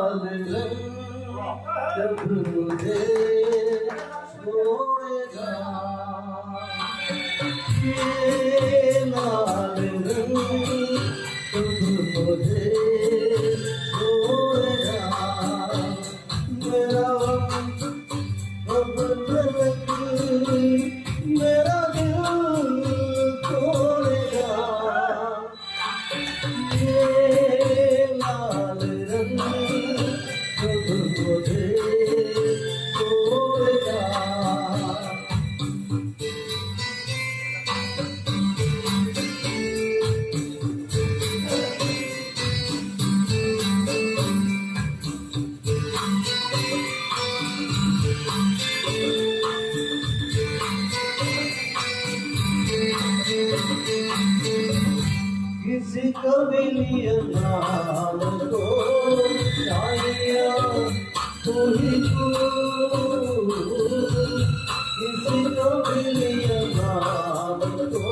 लाल रंग जब मुझे छोड़ेगा, ये लाल रंग जब मुझे छोड़ेगा, मेरा वक्त अब तलक मेरा दिल तोड़ेगा, ये लाल रंग जब मुझे छोड़ेगा। किसी कबीलिया नाम को शायरिया तू ही तू, किसी कबीलिया नाम को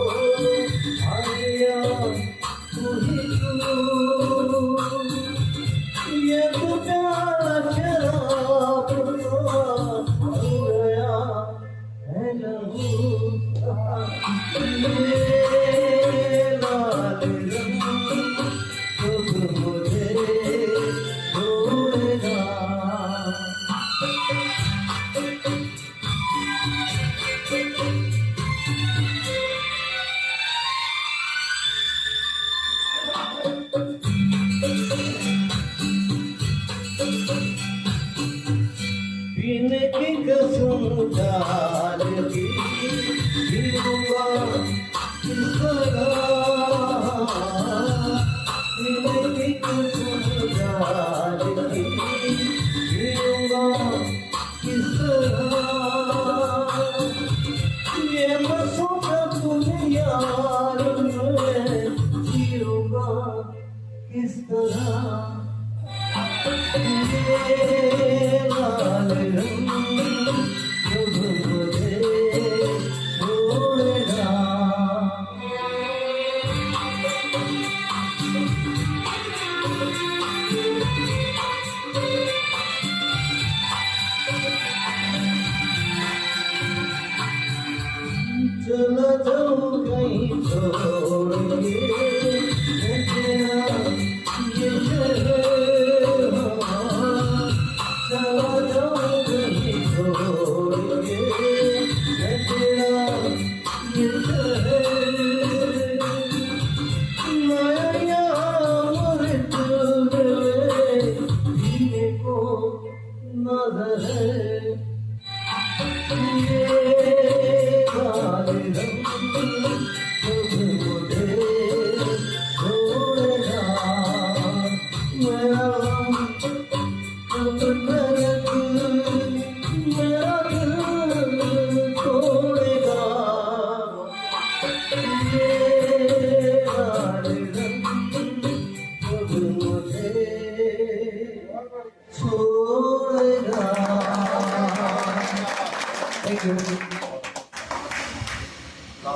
शायरिया तू ही तू, ये तो प्यारा शराब हो गया है लहू, ये लाल रंग जब मुझे छोड़ेगा। पीने की कसम जान की पीऊंगा किस तरह, पीने की कसम जान की पीऊंगा किस तरह, ये नशों का दुनिया में जीऊंगा किस तरह, ये लाल रंग